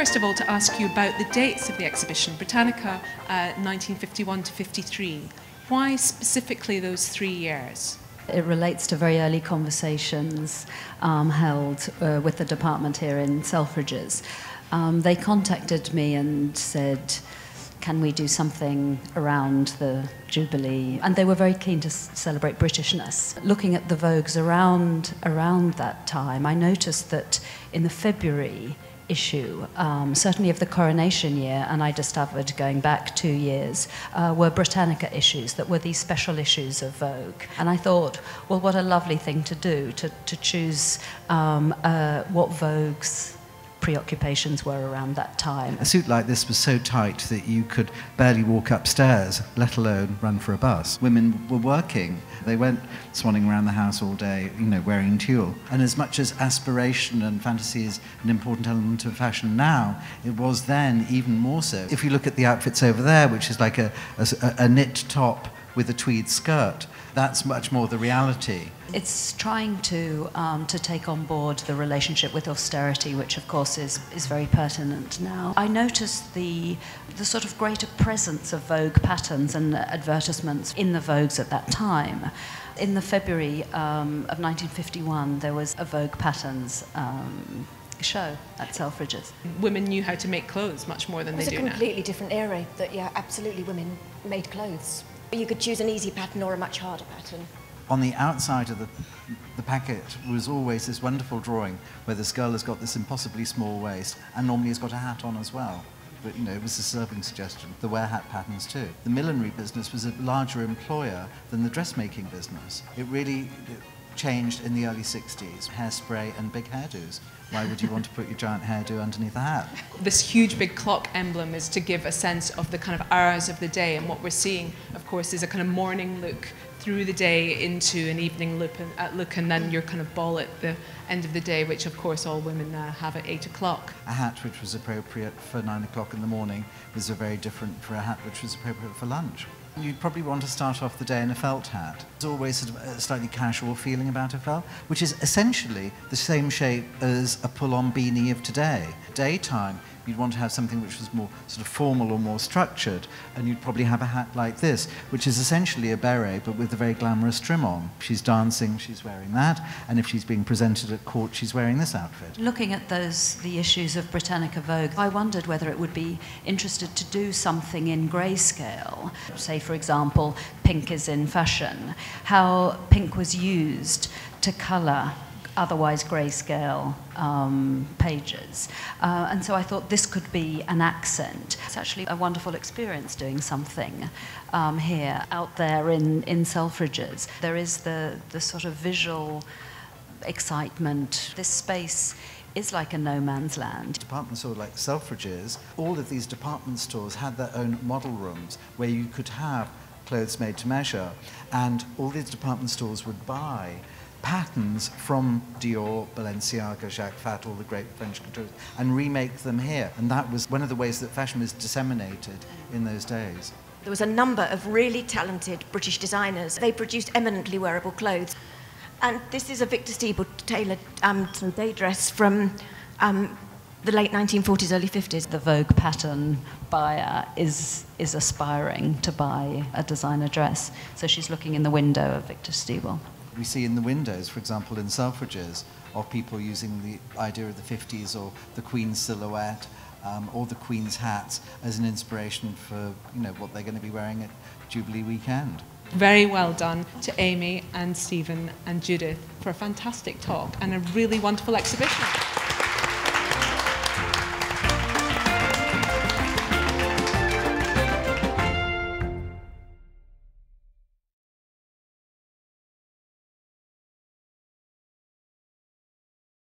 first of all to ask you about the dates of the exhibition, Britannica 1951 to 53. Why specifically those 3 years? It relates to very early conversations held with the department here in Selfridges. They contacted me and said, can we do something around the Jubilee? And they were very keen to celebrate Britishness. Looking at the Vogues around that time, I noticed that in the February issue, certainly of the coronation year, and I discovered going back 2 years, were Britannica issues that were these special issues of Vogue. And I thought, well, what a lovely thing to do, to choose what Vogue's preoccupations were around that time. A suit like this was so tight that you could barely walk upstairs, let alone run for a bus. Women were working. They weren't swanning around the house all day, wearing tulle. And as much as aspiration and fantasy is an important element of fashion now, it was then even more so. If you look at the outfits over there, which is like a knit top with a tweed skirt, that's much more the reality. It's trying to take on board the relationship with austerity, which of course is very pertinent now. I noticed the sort of greater presence of Vogue patterns and advertisements in the Vogues at that time. In the February of 1951, there was a Vogue patterns show at Selfridges. Women knew how to make clothes much more than they do now. It was a completely different era that, yeah, absolutely women made clothes. You could choose an easy pattern or a much harder pattern. On the outside of the packet was always this wonderful drawing where this girl has got this impossibly small waist and normally has got a hat on as well. But, it was a serving suggestion. There were hat patterns too. The millinery business was a larger employer than the dressmaking business. It really changed in the early 60s. Hairspray and big hairdos. Why would you want to put your giant hairdo underneath a hat? This huge big clock emblem is to give a sense of the kind of hours of the day, and what we're seeing, of course, is a kind of morning look through the day into an evening look, and then your kind of ball at the end of the day, which of course all women have at 8 o'clock. A hat which was appropriate for 9 o'clock in the morning was very different for a hat which was appropriate for lunch. You'd probably want to start off the day in a felt hat. There's always sort of a slightly casual feeling about a felt, which is essentially the same shape as a pull-on beanie of today. Daytime, you'd want to have something which was more sort of formal or more structured, and you'd probably have a hat like this, which is essentially a beret, but with a very glamorous trim on. If she's dancing, she's wearing that, and if she's being presented at court, she's wearing this outfit. Looking at the issues of Britannica Vogue, I wondered whether it would be interested to do something in grayscale. Say, for example, pink is in fashion, how pink was used to colour otherwise grayscale pages. And so I thought this could be an accent. It's actually a wonderful experience doing something here, out there in Selfridges. There is the sort of visual excitement. This space is like a no man's land. Department store like Selfridges, all of these department stores had their own model rooms where you could have clothes made to measure, and all these department stores would buy patterns from Dior, Balenciaga, Jacques Fat, all the great French couture, and remake them here. And that was one of the ways that fashion was disseminated in those days. There was a number of really talented British designers. They produced eminently wearable clothes. And this is a Victor Steeble tailored day dress from the late 1940s, early 50s. The Vogue pattern buyer is aspiring to buy a designer dress. So she's looking in the window of Victor Steeble. We see in the windows, for example, in Selfridges, of people using the idea of the 50s or the Queen's silhouette or the Queen's hats as an inspiration for what they're going to be wearing at Jubilee weekend. Very well done to Amy and Stephen and Judith for a fantastic talk and a really wonderful exhibition.